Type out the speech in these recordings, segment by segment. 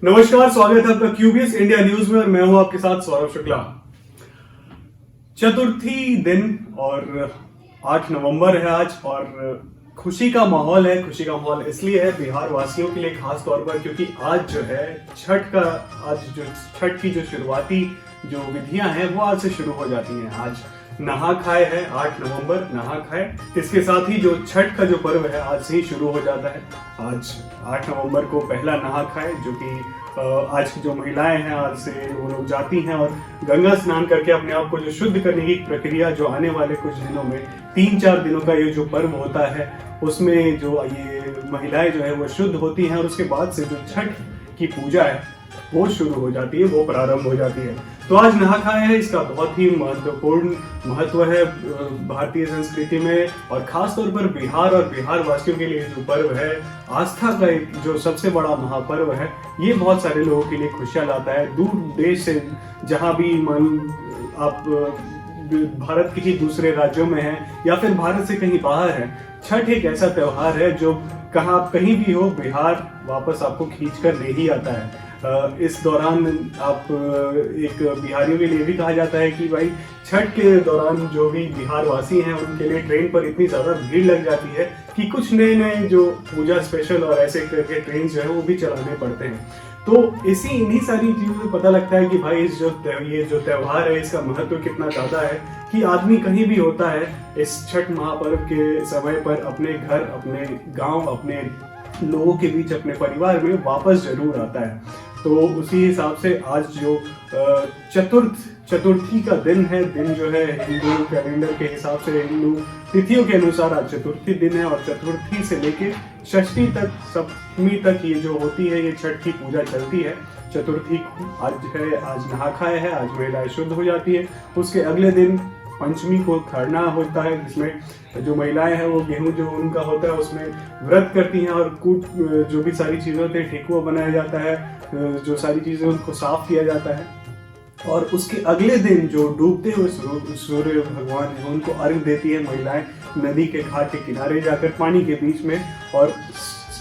नमस्कार, स्वागत है आपका क्यूबीएस इंडिया न्यूज में और मैं हूं आपके साथ सौरभ शुक्ला। चतुर्थी दिन और 8 नवंबर है आज और खुशी का माहौल है। खुशी का माहौल इसलिए है बिहार वासियों के लिए खास तौर पर क्योंकि आज जो है छठ की जो शुरुआती जो विधियां हैं वो आज से शुरू हो जाती हैं। आज नहा खाए है 8 नवंबर, नहा खाए। इसके साथ ही जो छठ का जो पर्व है आज से ही शुरू हो जाता है। आज 8 नवंबर को पहला नहा खाए, जो कि आज की जो महिलाएं हैं आज से वो लोग जाती हैं और गंगा स्नान करके अपने आप को जो शुद्ध करने की प्रक्रिया जो आने वाले कुछ दिनों में 3-4 दिनों का ये जो पर्व होता है उसमें जो ये महिलाएं जो है वो शुद्ध होती हैं और उसके बाद से जो छठ की पूजा है वो शुरू हो जाती है, वो प्रारंभ हो जाती है। तो आज नहा खाए है, इसका बहुत ही महत्वपूर्ण महत्व है भारतीय संस्कृति में और खास तौर पर बिहार और बिहार वासियों के लिए जो पर्व है, आस्था का एक जो सबसे बड़ा महापर्व है, ये बहुत सारे लोगों के लिए खुशियां लाता है। दूर देश से जहां भी आप भारत के ही दूसरे राज्यों में हैं या फिर भारत से कहीं बाहर हैं, छठ एक ऐसा त्योहार है जो आप कहीं भी हो, बिहार वापस आपको खींच कर ले ही आता है। इस दौरान आप एक बिहारियों के लिए भी कहा जाता है कि भाई छठ के दौरान जो भी बिहार वासी हैं उनके लिए ट्रेन पर इतनी ज़्यादा भीड़ लग जाती है कि कुछ नए नए जो पूजा स्पेशल और ऐसे करके ट्रेन जो है वो भी चलाने पड़ते हैं। तो इन्हीं सारी चीज़ों से पता लगता है कि भाई ये जो त्योहार है इसका महत्व कितना ज़्यादा है कि आदमी कहीं भी होता है इस छठ महापर्व के समय पर अपने घर, अपने गांव, अपने लोगों के बीच, अपने परिवार में वापस जरूर आता है। तो उसी हिसाब से आज जो चतुर्थी का दिन है, दिन जो है हिंदू कैलेंडर के हिसाब से, हिंदू तिथियों के अनुसार आज चतुर्थी दिन है और चतुर्थी से लेके षष्ठी तक, सप्तमी तक ये जो होती है ये छठ की पूजा चलती है। चतुर्थी आज है, आज नहा खाए है, आज महिलाएं शुद्ध हो जाती है। उसके अगले दिन पंचमी को खरना होता है, जिसमें जो महिलाएं हैं वो गेहूं जो उनका होता है उसमें व्रत करती हैं और जो भी सारी चीज़ें होती है, ठेकुआ बनाया जाता है, जो सारी चीज़ें उनको साफ किया जाता है। और उसके अगले दिन जो डूबते हुए सूर्य भगवान है उनको अर्घ देती है महिलाएं नदी के घाट के किनारे जाकर पानी के बीच में। और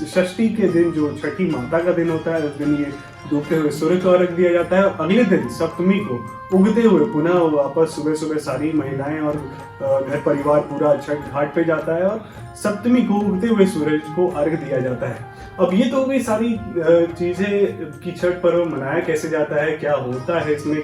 षष्ठी के दिन जो छठी माता का दिन होता है उस दिन ये डूबते हुए सूर्य को अर्घ दिया जाता है। अगले दिन सप्तमी को उगते हुए पुनः वापस सुबह सुबह सारी महिलाएं और घर परिवार पूरा छठ घाट पे जाता है और सप्तमी को उगते हुए सूरज को अर्घ दिया जाता है। अब ये तो हो गई सारी चीजें कि छठ पर्व मनाया कैसे जाता है, क्या होता है इसमें,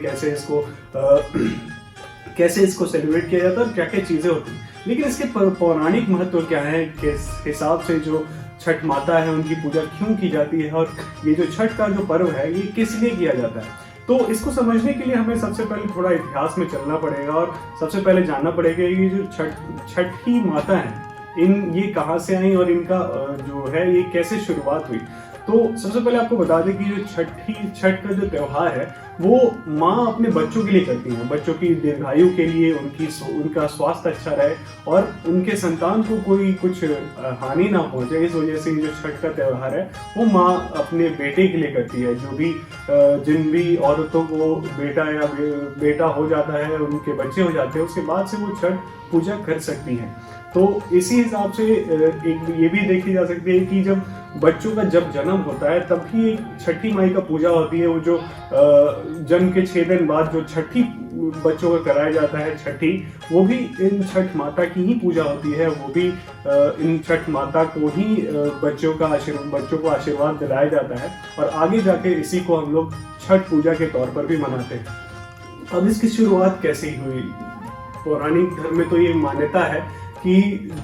कैसे इसको सेलिब्रेट किया जाता है और क्या क्या चीजें होती हैं। लेकिन इसके पौराणिक महत्व क्या है, किस हिसाब से जो छठ माता है उनकी पूजा क्यों की जाती है और ये जो छठ का जो पर्व है ये किस लिए किया जाता है, तो इसको समझने के लिए हमें सबसे पहले थोड़ा इतिहास में चलना पड़ेगा और सबसे पहले जानना पड़ेगा ये जो छठी माता है ये कहाँ से आई और इनका जो है ये कैसे शुरुआत हुई। तो सबसे पहले आपको बता दें कि जो छठ का जो त्योहार है वो माँ अपने बच्चों के लिए करती हैं, बच्चों की दीर्घायु के लिए, उनका स्वास्थ्य अच्छा रहे और उनके संतान को कोई कुछ हानि ना पहुंचे, इस वजह से जो छठ का त्योहार है वो माँ अपने बेटे के लिए करती है। जो भी जिन भी औरतों को बेटा हो जाता है, उनके बच्चे हो जाते हैं, उसके बाद से वो छठ पूजा कर सकती हैं। तो इसी हिसाब से एक ये भी देखी जा सकती है कि जब बच्चों का जन्म होता है तब ही एक छठी माई का पूजा होती है। वो जो जन्म के 6 दिन बाद जो छठी बच्चों का कराया जाता है छठी, वो भी इन छठ माता की ही पूजा होती है। वो भी इन छठ माता को ही बच्चों को आशीर्वाद दिलाया जाता है और आगे जाके इसी को हम लोग छठ पूजा के तौर पर भी मनाते हैं। अब इसकी शुरुआत कैसे हुई? पौराणिक धर्म में तो ये मान्यता है कि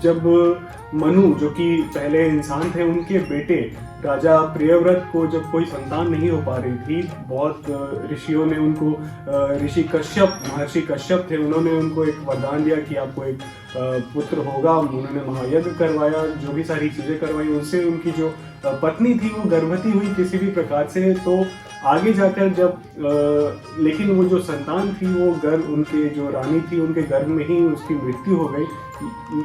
जब मनु, जो कि पहले इंसान थे, उनके बेटे राजा प्रियव्रत को जब कोई संतान नहीं हो पा रही थी, बहुत ऋषियों ने उनको महर्षि कश्यप थे, उन्होंने उनको एक वरदान दिया कि आपको एक पुत्र होगा। उन्होंने महायज्ञ करवाया, जो भी सारी चीजें करवाई, उनसे उनकी जो पत्नी थी वो गर्भवती हुई किसी भी प्रकार से। तो आगे जाकर जब लेकिन वो जो संतान थी वो उनके जो रानी थी उनके गर्भ में ही उसकी मृत्यु हो गई।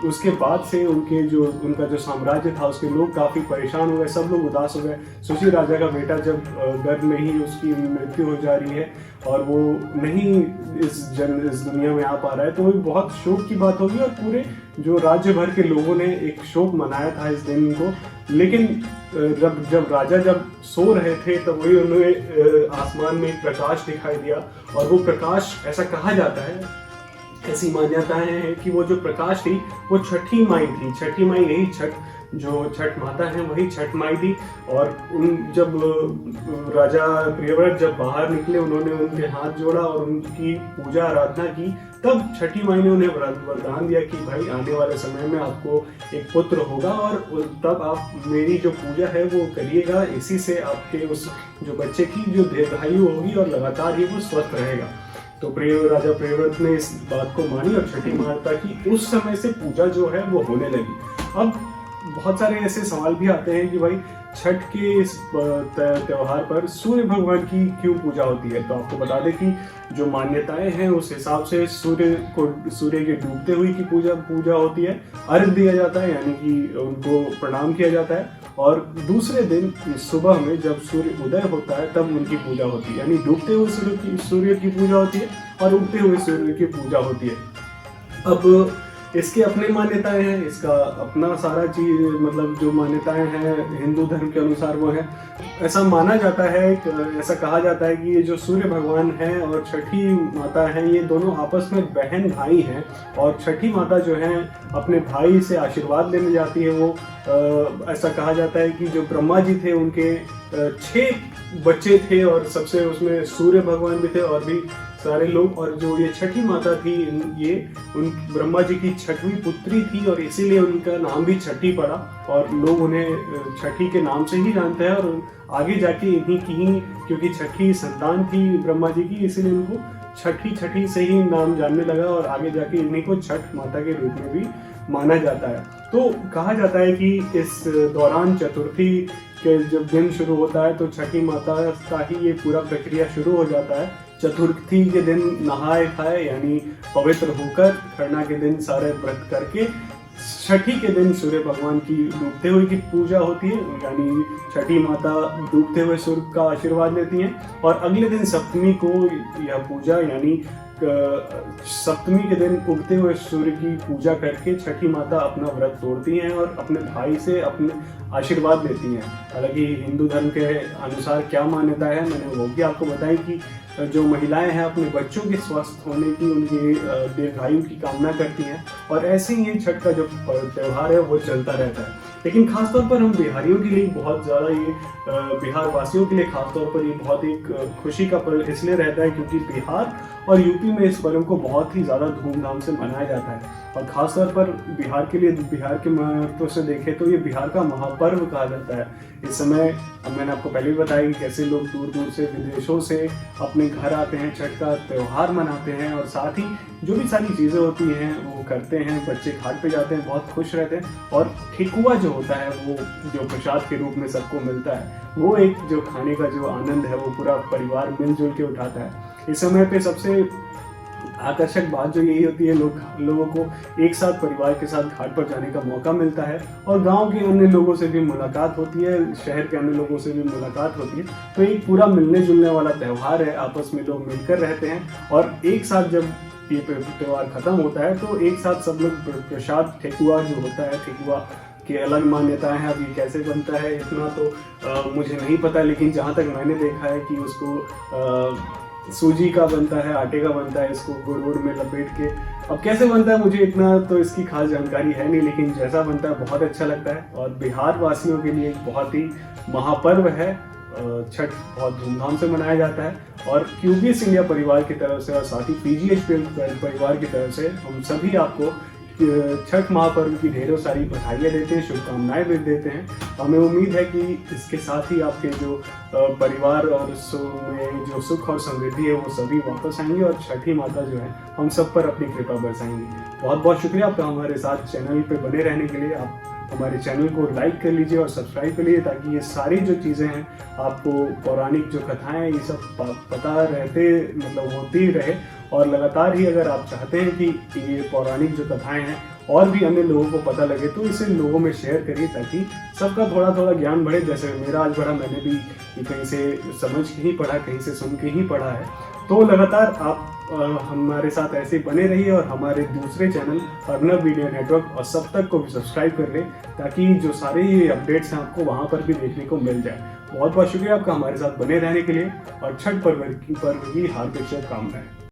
उसके बाद से उनका जो साम्राज्य था उसके लोग काफी परेशान हो गए, सब लोग उदास हो गए। सुशी राजा का बेटा जब गर्भ में ही उसकी मृत्यु हो जा रही है और वो नहीं इस दुनिया में आ पा रहा है, तो वो बहुत शोक की बात होगी और पूरे जो राज्य भर के लोगों ने एक शोक मनाया था इस दिन को। लेकिन जब राजा जब सो रहे थे तब वही उन्हें आसमान में एक प्रकाश दिखाई दिया, और वो प्रकाश, ऐसा कहा जाता है, ऐसी मान्यताएं हैं कि वो जो प्रकाश थी वो छठी माई थी। छठी माई, यही छठ, जो छठ माता है वही छठ माई थी। और जब राजा प्रियव्रत जब बाहर निकले, उन्होंने उनके हाथ जोड़ा और उनकी पूजा आराधना की, तब छठी माई ने उन्हें वरदान दिया कि भाई आने वाले समय में आपको एक पुत्र होगा और तब आप मेरी जो पूजा है वो करिएगा, इसी से आपके उस जो बच्चे की जो दीर्घायु होगी और लगातार ही वो स्वस्थ रहेगा। तो राजा प्रियव्रत ने इस बात को मानी और छठी माता की उस समय से पूजा जो है वो होने लगी। अब बहुत सारे ऐसे सवाल भी आते हैं कि भाई छठ के इस त्योहार पर सूर्य भगवान की क्यों पूजा होती है। तो आपको बता दें कि जो मान्यताएं हैं उस हिसाब से सूर्य के डूबते हुए की पूजा होती है, अर्घ दिया जाता है, यानी कि उनको प्रणाम किया जाता है, और दूसरे दिन सुबह में जब सूर्य उदय होता है तब उनकी पूजा होती है, यानी डूबते हुए सूर्य की पूजा होती है और उगते हुए सूर्य की पूजा होती है। अब इसके अपने मान्यताएं हैं, इसका अपना सारा चीज, मतलब जो मान्यताएं हैं हिंदू धर्म के अनुसार वो है। ऐसा माना जाता है, ऐसा कहा जाता है कि ये जो सूर्य भगवान हैं और छठी माता हैं, ये दोनों आपस में बहन भाई हैं, और छठी माता जो है अपने भाई से आशीर्वाद लेने जाती है। वो ऐसा कहा जाता है कि जो ब्रह्मा जी थे उनके 6 बच्चे थे, और सबसे उसमें सूर्य भगवान भी थे और भी सारे लोग, और जो ये छठी माता थी ये उन ब्रह्मा जी की 6वीं पुत्री थी, और इसीलिए उनका नाम भी छठी पड़ा, और लोग उन्हें छठी के नाम से ही जानते हैं। और आगे जाके इन्हीं की ही, क्योंकि छठी संतान थी ब्रह्मा जी की, इसीलिए उनको छठी से ही नाम जानने लगा, और आगे जाके इन्हीं को छठ माता के रूप में भी माना जाता है। तो कहा जाता है कि इस दौरान चतुर्थी के जब दिन शुरू होता है तो छठी माता का ही ये पूरा प्रक्रिया शुरू हो जाता है। चतुर्थी के दिन नहाए खाए, यानी पवित्र होकर खरना के दिन सारे व्रत करके छठी के दिन सूर्य भगवान की डूबते हुए की पूजा होती है, यानी छठी माता डूबते हुए सूर्य का आशीर्वाद लेती हैं। और अगले दिन सप्तमी को यह पूजा, यानी सप्तमी के दिन उगते हुए सूर्य की पूजा करके छठी माता अपना व्रत तोड़ती हैं और अपने भाई से अपने आशीर्वाद लेती हैं। हालांकि हिंदू धर्म के अनुसार क्या मान्यता है मैंने वो भी आपको बताई कि जो महिलाएं हैं अपने बच्चों के स्वस्थ होने की, उनके दीर्घायु की कामना करती हैं, और ऐसे ही ये छठ का जो त्यौहार है वो चलता रहता है। लेकिन खासतौर पर हम बिहारियों के लिए बहुत ज़्यादा ये बिहार वासियों के लिए खासतौर पर ये बहुत एक खुशी का पर्व इसलिए रहता है क्योंकि बिहार और यूपी में इस पर्व को बहुत ही ज़्यादा धूमधाम से मनाया जाता है। और ख़ासतौर पर बिहार के लिए, बिहार के महत्व से देखें तो ये बिहार का महापर्व कहा जाता है। इस समय मैंने आपको पहले भी बताया कि कैसे लोग दूर दूर से, विदेशों से अपने घर आते हैं, छठ का त्यौहार मनाते हैं, और साथ ही जो भी सारी चीज़ें होती हैं वो करते हैं। बच्चे घाट पे जाते हैं, बहुत खुश रहते हैं, और ठेकुआ जो होता है वो जो प्रसाद के रूप में सबको मिलता है, वो एक जो खाने का जो आनंद है वो पूरा परिवार मिलजुल के उठाता है। इस समय पे सबसे आकर्षक बात जो यही होती है, लोगों को एक साथ परिवार के साथ घाट पर जाने का मौका मिलता है, और गांव के अन्य लोगों से भी मुलाकात होती है, शहर के अन्य लोगों से भी मुलाकात होती है। तो एक पूरा मिलने जुलने वाला त्यौहार है, आपस में लोग मिलकर रहते हैं, और एक साथ जब ये त्यौहार खत्म होता है तो एक साथ सब लोग प्रसाद, ठेकुआ जो होता है, ठेकुआ की अलग मान्यताएं हैं। अब ये कैसे बनता है इतना तो मुझे नहीं पता, लेकिन जहाँ तक मैंने देखा है कि उसको सूजी का बनता है, आटे का बनता है, इसको गुड़ में लपेट के। अब कैसे बनता है मुझे इतना तो इसकी खास जानकारी है नहीं, लेकिन जैसा बनता है बहुत अच्छा लगता है। और बिहार वासियों के लिए एक बहुत ही महापर्व है छठ, बहुत धूमधाम से मनाया जाता है। और क्यूबीएस इंडिया परिवार की तरफ से और साथ ही पीजीएचपीएल परिवार की तरफ से हम सभी आपको छठ महापर्व की ढेरों सारी बधाइयाँ देते हैं, शुभकामनाएं भी देते हैं। हमें उम्मीद है कि इसके साथ ही आपके जो परिवार और में जो सुख और समृद्धि है वो सभी वापस आएंगे, और छठी माता जो है हम सब पर अपनी कृपा बरसाएंगी। बहुत बहुत शुक्रिया आपका हमारे साथ चैनल पे बने रहने के लिए। आप हमारे चैनल को लाइक कर लीजिए और सब्सक्राइब कर लीजिए, ताकि ये सारी जो चीज़ें हैं आपको, पौराणिक जो कथाएं ये सब पता रहते, मतलब होती रहे। और लगातार ही अगर आप चाहते हैं कि ये पौराणिक जो कथाएं हैं और भी अन्य लोगों को पता लगे तो इसे लोगों में शेयर करिए, ताकि सबका थोड़ा थोड़ा ज्ञान बढ़े। जैसे मेरा आज बढ़ा, मैंने भी कहीं से समझ के ही पढ़ा, कहीं से सुन के ही पढ़ा है। तो लगातार आप हमारे साथ ऐसे बने रहिए और हमारे दूसरे चैनल अर्नब मीडिया नेटवर्क और सब तक को भी सब्सक्राइब कर ले, ताकि जो सारे ये अपडेट्स हैं आपको वहाँ पर भी देखने को मिल जाए। बहुत बहुत शुक्रिया आपका हमारे साथ बने रहने के लिए, और छठ पर्व की हार्दिक शुभकामनाएं।